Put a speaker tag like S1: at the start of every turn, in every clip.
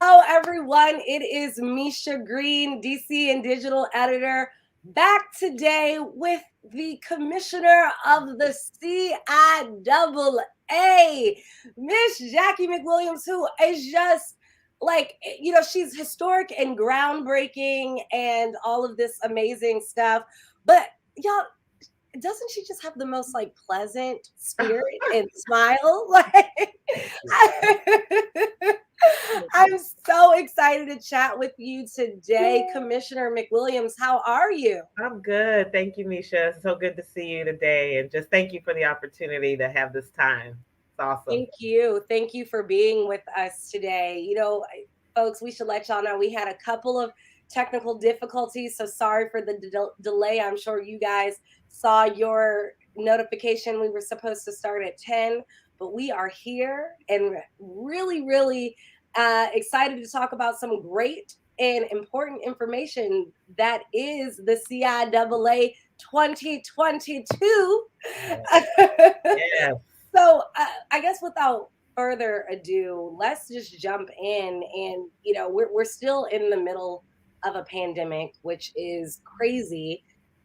S1: Hello, everyone. It is Micha Green, DC and digital editor, back today with the commissioner of the CIAA, Miss Jacqie McWilliams, who is just she's historic and groundbreaking and all of this amazing stuff. But y'all, doesn't she just have the most pleasant spirit and smile? I'm so excited to chat with you today, Commissioner McWilliams. How are you?
S2: I'm good. Thank you, Micha. So good to see you today. And just thank you for the opportunity to have this time. It's awesome.
S1: Thank you. Thank you for being with us today. Folks, we should let y'all know we had a couple of technical difficulties. So sorry for the delay. I'm sure you guys saw your notification. We were supposed to start at 10, but we are here and really, really excited to talk about some great and important information that is the CIAA 2022.
S2: Yes.
S1: So I guess without further ado, let's just jump in. And we're still in the middle of a pandemic, which is crazy.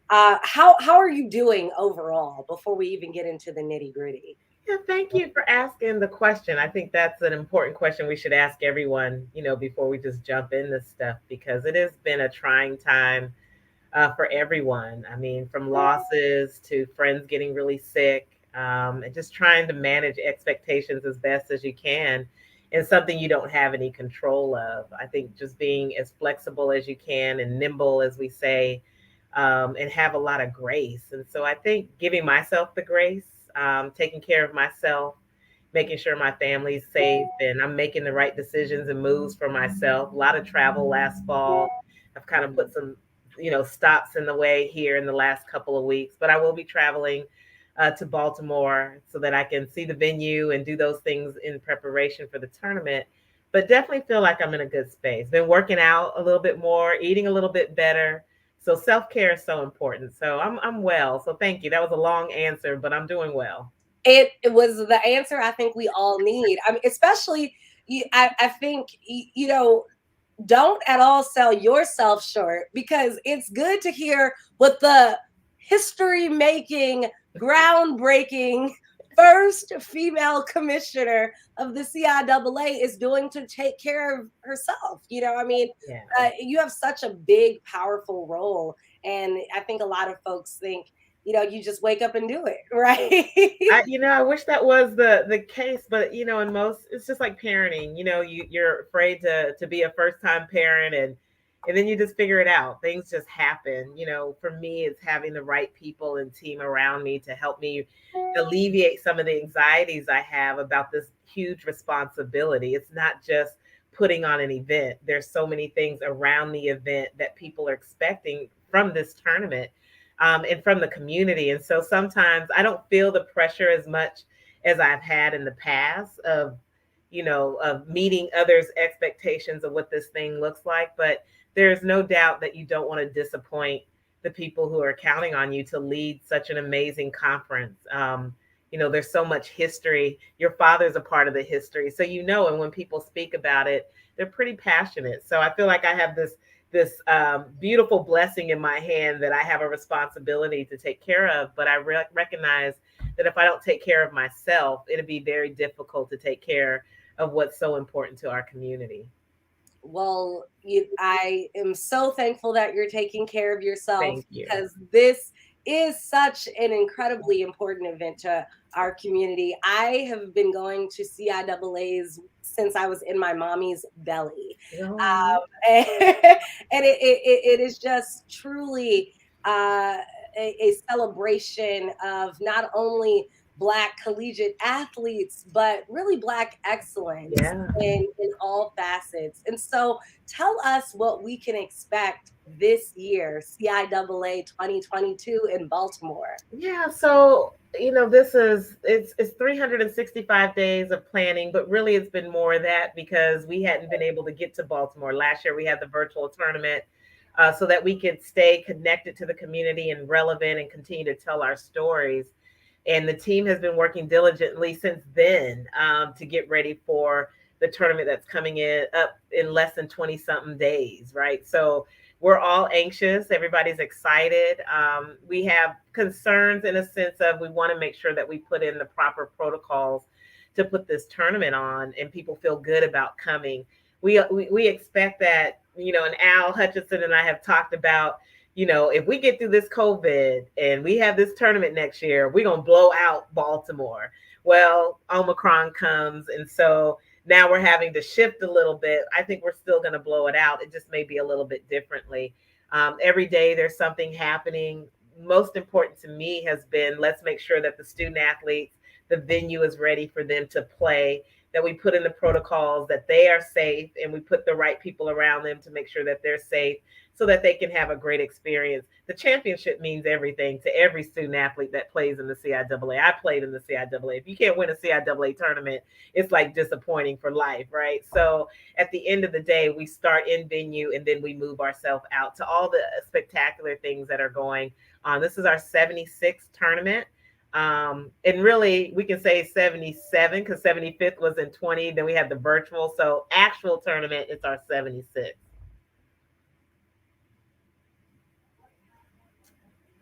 S1: How are you doing overall before we even get into the nitty gritty?
S2: Yeah, thank you for asking the question. I think that's an important question we should ask everyone, before we just jump in this stuff, because it has been a trying time for everyone. I mean, from losses to friends getting really sick, and just trying to manage expectations as best as you can in something you don't have any control of. I think just being as flexible as you can and nimble, as we say, and have a lot of grace. And so I think giving myself the grace, taking care of myself, making sure my family's safe, and I'm making the right decisions and moves for myself. A lot of travel last fall. I've kind of put some stops in the way here in the last couple of weeks, but I will be traveling to Baltimore so that I can see the venue and do those things in preparation for the tournament. But definitely feel like I'm in a good space. Been working out a little bit more, eating a little bit better. So self-care is so important. So I'm well. So thank you. That was a long answer, but I'm doing well.
S1: It was the answer I think we all need. I mean, especially I think don't at all sell yourself short, because it's good to hear what the history making, groundbreaking first female commissioner of the CIAA is doing to take care of herself. I mean,
S2: Yeah.
S1: you have such a big, powerful role. And I think a lot of folks think, you just wake up and do it, right?
S2: I wish that was the case, but in most, it's just like parenting. You're afraid to be a first time parent, and then you just figure it out. Things just happen. For me, it's having the right people and team around me to help me alleviate some of the anxieties I have about this huge responsibility. It's not just putting on an event. There's so many things around the event that people are expecting from this tournament, and from the community. And so sometimes I don't feel the pressure as much as I've had in the past of meeting others' expectations of what this thing looks like. But there's no doubt that you don't want to disappoint the people who are counting on you to lead such an amazing conference. There's so much history. Your father's a part of the history. So, and when people speak about it, they're pretty passionate. So I feel like I have this beautiful blessing in my hand that I have a responsibility to take care of. But I recognize that if I don't take care of myself, it'll be very difficult to take care of what's so important to our community.
S1: Well, I am so thankful that you're taking care of yourself,
S2: Thank you.
S1: because this is such an incredibly important event to our community. I have been going to CIAAs since I was in my mommy's belly. And, and it is just truly a celebration of not only Black collegiate athletes, but really Black excellence
S2: Yeah.
S1: in all facets. And so tell us what we can expect this year, CIAA 2022 in Baltimore.
S2: Yeah, so it's 365 days of planning, but really it's been more of that because we hadn't been able to get to Baltimore. Last year we had the virtual tournament, so that we could stay connected to the community and relevant and continue to tell our stories. And the team has been working diligently since then, to get ready for the tournament that's coming in up in less than 20 something days, right? So we're all anxious. Everybody's excited. We have concerns in a sense of we want to make sure that we put in the proper protocols to put this tournament on and people feel good about coming. We expect that, and Al Hutchinson and I have talked about, if we get through this COVID and we have this tournament next year, we're going to blow out Baltimore. Well, Omicron comes. And so now we're having to shift a little bit. I think we're still going to blow it out. It just may be a little bit differently. Every day there's something happening. Most important to me has been, let's make sure that the student athletes, the venue is ready for them to play, that we put in the protocols, that they are safe, and we put the right people around them to make sure that they're safe so that they can have a great experience. The championship means everything to every student athlete that plays in the CIAA. I played in the CIAA. If you can't win a CIAA tournament, it's like disappointing for life, right? So at the end of the day, we start in venue and then we move ourselves out to all the spectacular things that are going on. This is our 76th tournament. And really, we can say 77 because 75th was in 20. Then we had the virtual. So actual tournament, it's our 76th.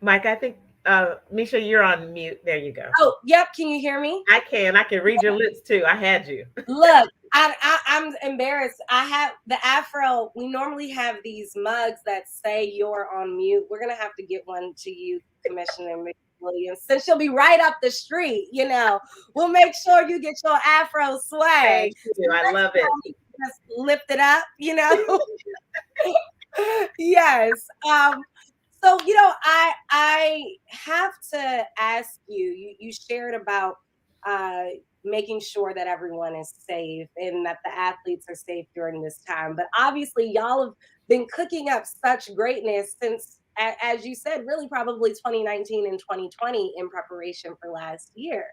S2: Mike, I think, Micha, you're on mute. There you go.
S1: Oh, yep. Can you hear me?
S2: I can. I can read your lips too. I had you.
S1: Look, I'm embarrassed. I have the AFRO. We normally have these mugs that say you're on mute. We're gonna have to get one to you, Commissioner McWilliams, since she'll be right up the street. We'll make sure you get your AFRO swag.
S2: Thank you. I love it.
S1: Just lift it up. Yes. So I have to ask you. You shared about making sure that everyone is safe and that the athletes are safe during this time. But obviously, y'all have been cooking up such greatness since, as you said, really probably 2019 and 2020 in preparation for last year.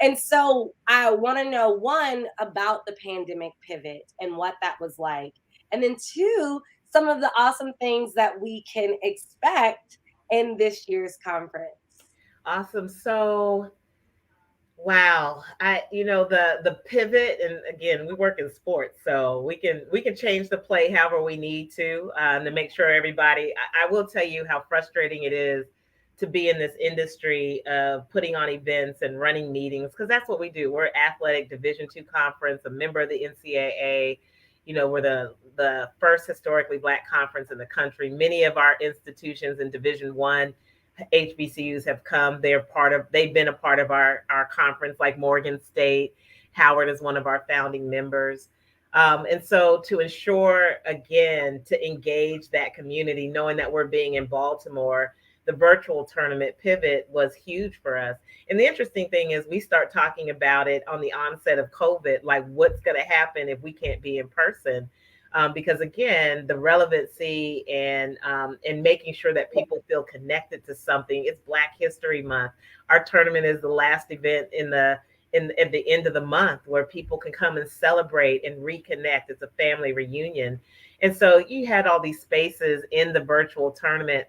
S1: And so I want to know, one, about the pandemic pivot and what that was like. And then two, some of the awesome things that we can expect in this year's conference.
S2: Awesome. So, wow, the pivot, and again, we work in sports, so we can change the play however we need to make sure everybody. I will tell you how frustrating it is to be in this industry of putting on events and running meetings, because that's what we do. We're athletic Division II conference, a member of the NCAA. We're the first historically Black conference in the country. Many of our institutions in Division I HBCUs have come. They've been a part of our conference, like Morgan State. Howard is one of our founding members. And so to ensure, again, to engage that community, knowing that we're being in Baltimore, the virtual tournament pivot was huge for us. And the interesting thing is we start talking about it on the onset of COVID, like what's going to happen if we can't be in person. Because again, the relevancy and making sure that people feel connected to something. It's Black History Month. Our tournament is the last event at the end of the month where people can come and celebrate and reconnect. It's a family reunion. And so you had all these spaces in the virtual tournament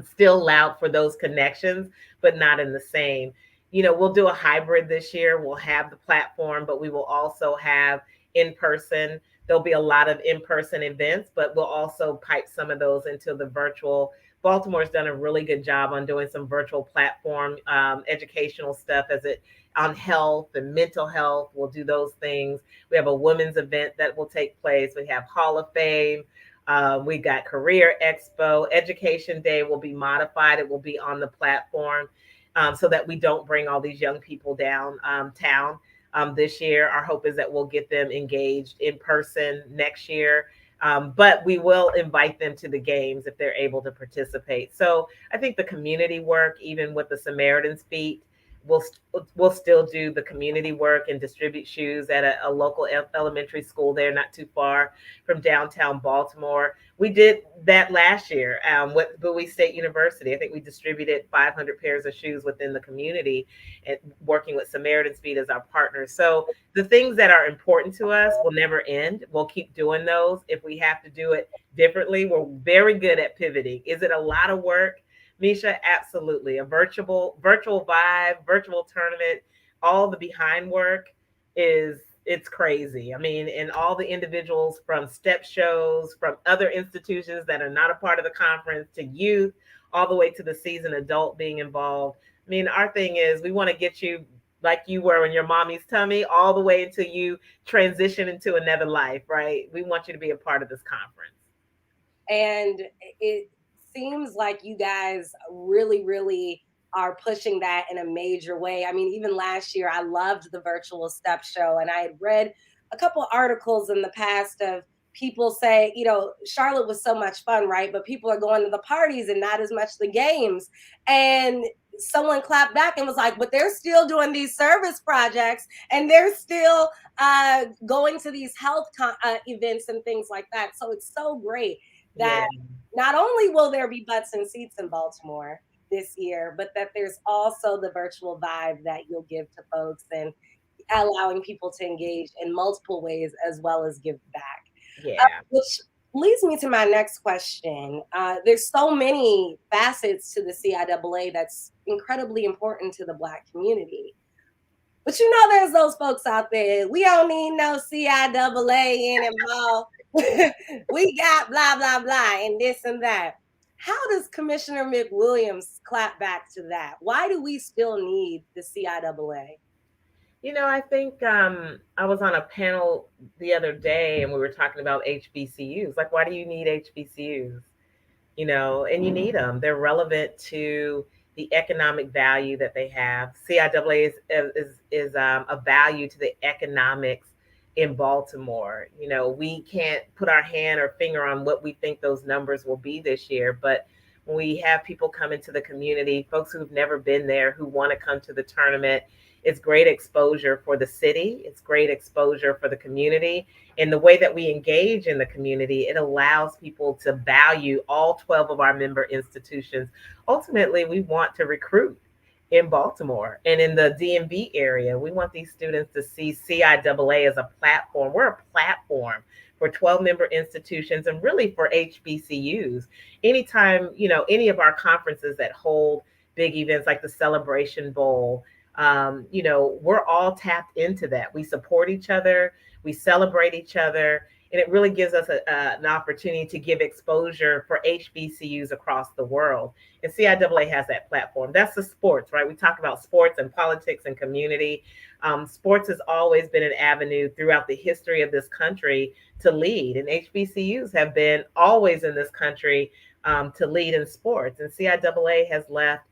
S2: still allowed for those connections, but not in the same. We'll do a hybrid this year. We'll have the platform, but we will also have in person. There'll be a lot of in-person events, but we'll also pipe some of those into the virtual. Baltimore's done a really good job on doing some virtual platform educational stuff on health and mental health. We'll do those things. We have a women's event that will take place. We have Hall of Fame. We got Career Expo. Education Day will be modified. It will be on the platform so that we don't bring all these young people downtown. This year, our hope is that we'll get them engaged in person next year. But we will invite them to the games if they're able to participate. So I think the community work, even with the Samaritan's Feet, we'll still do the community work and distribute shoes at a local elementary school there, not too far from downtown Baltimore. We did that last year with Bowie State University. I think we distributed 500 pairs of shoes within the community and working with Samaritan's Feet as our partner. So the things that are important to us will never end. We'll keep doing those. If we have to do it differently, we're very good at pivoting. Is it a lot of work? Micha, absolutely. A virtual vibe, virtual tournament, all the behind work is it's crazy. I mean, and all the individuals from step shows, from other institutions that are not a part of the conference, to youth, all the way to the seasoned adult being involved. I mean, our thing is we want to get you like you were in your mommy's tummy all the way until you transition into another life, right? We want you to be a part of this conference.
S1: And it seems like you guys really, really are pushing that in a major way. I mean, even last year, I loved the virtual step show, and I had read a couple articles in the past of people say, Charlotte was so much fun, right? But people are going to the parties and not as much the games. And someone clapped back and was like, but they're still doing these service projects and they're still going to these health events and things like that. So it's so great that
S2: Yeah.
S1: not only will there be butts and seats in Baltimore this year, but that there's also the virtual vibe that you'll give to folks and allowing people to engage in multiple ways as well as give back.
S2: Yeah.
S1: Which leads me to my next question. There's so many facets to the CIAA that's incredibly important to the Black community. But there's those folks out there. We don't need no CIAA anymore. We got blah, blah, blah, and this and that. How does Commissioner McWilliams clap back to that? Why do we still need the CIAA?
S2: I think I was on a panel the other day and we were talking about HBCUs. Like, why do you need HBCUs? And you need them. They're relevant to the economic value that they have. CIAA is a value to the economics in Baltimore. We can't put our hand or finger on what we think those numbers will be this year, but when we have people come into the community, folks who've never been there, who want to come to the tournament, it's great exposure for the city. It's great exposure for the community. And the way that we engage in the community, it allows people to value all 12 of our member institutions. Ultimately, we want to recruit in Baltimore and in the DMV area. We want these students to see CIAA as a platform. We're a platform for 12 member institutions and really for HBCUs. Anytime, any of our conferences that hold big events like the Celebration Bowl, we're all tapped into that. We support each other, we celebrate each other, and it really gives us an opportunity to give exposure for HBCUs across the world. And CIAA has that platform. That's the sports, right? We talk about sports and politics and community. Sports has always been an avenue throughout the history of this country to lead, and HBCUs have been always in this country to lead in sports. And CIAA has left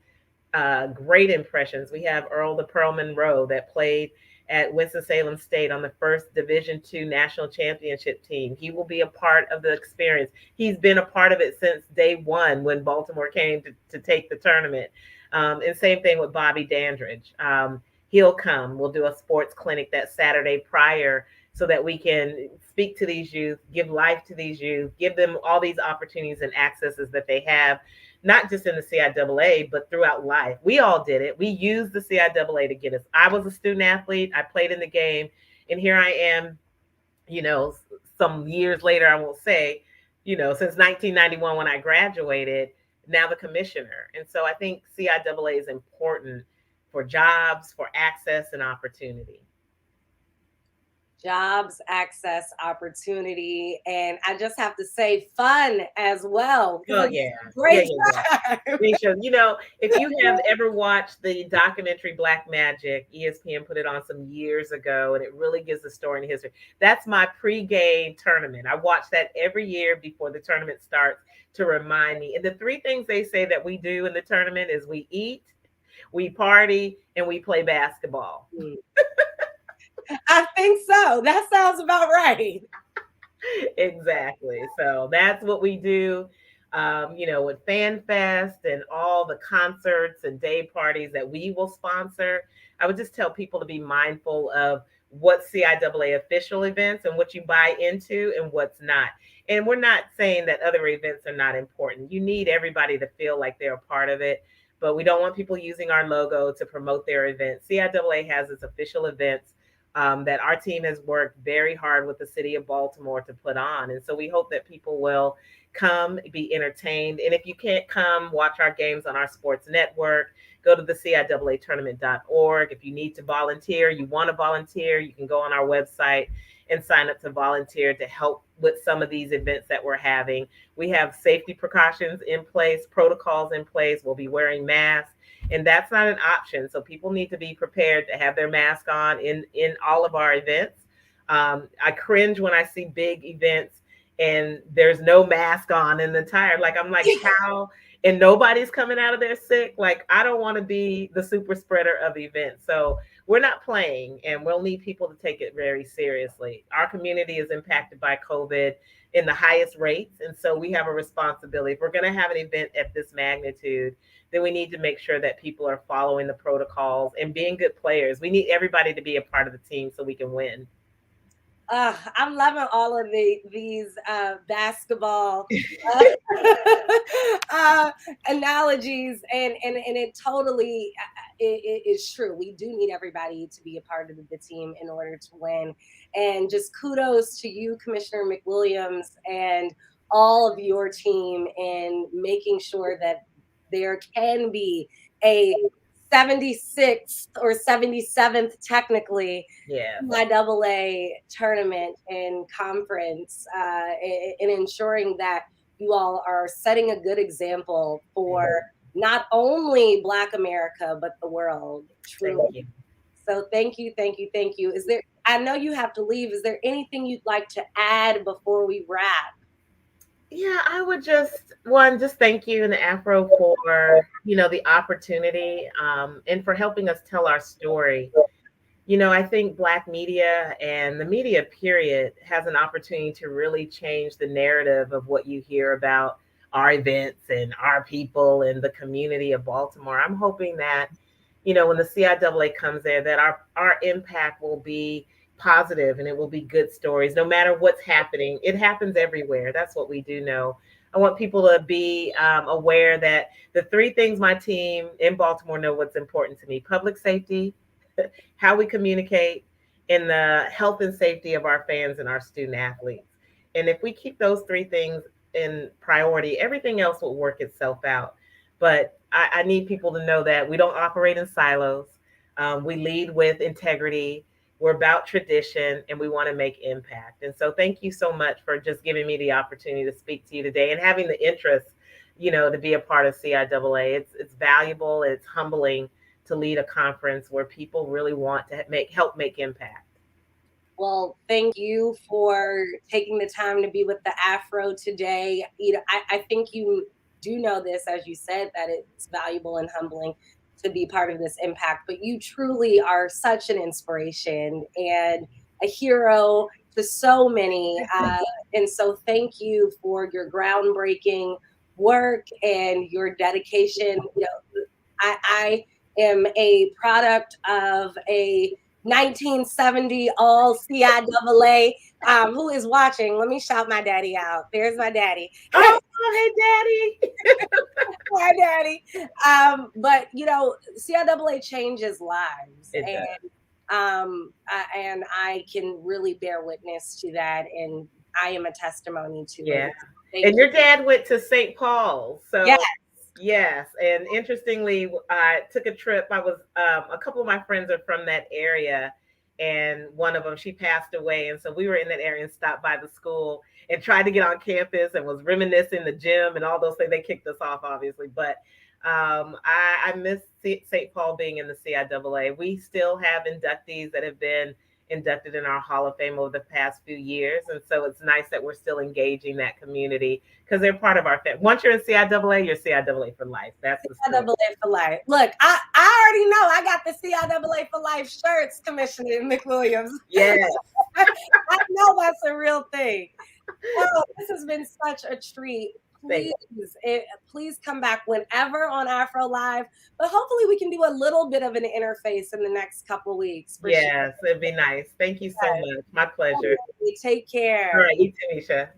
S2: great impressions. We have Earl the Pearl Monroe that played at Winston-Salem State on the first Division II national championship team. He will be a part of the experience. He's been a part of it since day one when Baltimore came to take the tournament. And same thing with Bobby Dandridge. He'll come. We'll do a sports clinic that Saturday prior so that we can speak to these youth, give life to these youth, give them all these opportunities and accesses that they have, not just in the CIAA, but throughout life. We all did it. We used the CIAA to get us. I was a student athlete. I played in the game. And here I am, some years later, I will say, since 1991 when I graduated, now the commissioner. And so I think CIAA is important for jobs, for access and opportunity.
S1: Jobs, access, opportunity, and I just have to say fun as well.
S2: Oh yeah.
S1: Great
S2: time. If you have ever watched the documentary Black Magic, ESPN put it on some years ago, and it really gives the story and history. That's my pre-game tournament. I watch that every year before the tournament starts to remind me. And the three things they say that we do in the tournament is we eat, we party, and we play basketball.
S1: I think so. That sounds about right.
S2: Exactly. So that's what we do, with Fan Fest and all the concerts and day parties that we will sponsor. I would just tell people to be mindful of what CIAA official events and what you buy into and what's not. And we're not saying that other events are not important. You need everybody to feel like they're a part of it, but we don't want people using our logo to promote their events. CIAA has its official events that our team has worked very hard with the city of Baltimore to put on. And so we hope that people will come, be entertained. And if you can't come, watch our games on our sports network. go to the CIAA If you need to volunteer, you want to volunteer, you can go on our website and sign up to volunteer to help with some of these events that we're having. We have safety precautions in place, protocols in place. We'll be wearing masks, and that's not an option. So people need to be prepared to have their mask on in all of our events. I cringe when I see big events and there's no mask on in the entire, like, I'm like, how? And nobody's coming out of there sick. Like, I don't want to be the super spreader of events. So we're not playing, and we'll need people to take it very seriously. Our community is impacted by COVID in the highest rates. And so we have a responsibility. If we're going to have an event at this magnitude, then we need to make sure that people are following the protocols and being good players. We need everybody to be a part of the team so we can win.
S1: I'm loving all of these basketball analogies, and it totally it is true. We do need everybody to be a part of the team in order to win. And just kudos to you, Commissioner McWilliams, and all of your team in making sure that there can be a 76th or 77th technically CIAA tournament and conference, in ensuring that you all are setting a good example for not only Black America but the world. Truly. So thank you. Is there, I know you have to leave, is there anything you'd like to add before we wrap?
S2: Yeah, I would just thank you and the AFRO for, the opportunity, and for helping us tell our story. I think Black media and the media period has an opportunity to really change the narrative of what you hear about our events and our people and the community of Baltimore. I'm hoping that, when the CIAA comes there, that our impact will be positive and it will be good stories no matter what's happening. It happens everywhere. That's what we do know. I want people to be aware that the three things my team in Baltimore know what's important to me: public safety, how we communicate, and the health and safety of our fans and our student athletes. And if we keep those three things in priority, everything else will work itself out. But I need people to know that we don't operate in silos. We lead with integrity. We're about tradition, and we want to make impact. And so thank you so much for just giving me the opportunity to speak to you today and having the interest, to be a part of CIAA. It's valuable. It's humbling to lead a conference where people really want to help make impact.
S1: Well, thank you for taking the time to be with the AFRO today. I think you do know this, as you said, that it's valuable and humbling to be part of this impact, but you truly are such an inspiration and a hero to so many. And so thank you for your groundbreaking work and your dedication. I am a product of a 1970 all CIAA. Who is watching? Let me shout my daddy out. There's my daddy.
S2: Oh, hey, daddy.
S1: Hi, daddy. But CIAA changes lives, and I can really bear witness to that, and I am a testimony to it.
S2: And your dad went to St. Paul, so yes. And interestingly, I took a trip. I was a couple of my friends are from that area, and one of them, she passed away, and so we were in that area and stopped by the school and tried to get on campus and was reminiscing the gym and all those things. They kicked us off, obviously, but I miss St. Paul being in the CIAA. We still have inductees that have been inducted in our Hall of Fame over the past few years, and so it's nice that we're still engaging that community because they're part of our family. Once you're in CIAA, you're CIAA for life. That's the
S1: CIAA for life. Look, I already know I got the CIAA for life shirts, Commissioner McWilliams.
S2: Yes.
S1: I know that's a real thing. Oh, this has been such a treat. Please come back whenever on AFRO Live, but hopefully we can do a little bit of an interface in the next couple of weeks.
S2: Yes, it'd be nice. Thank you so much. My pleasure.
S1: Take care.
S2: All right, you too, Micha.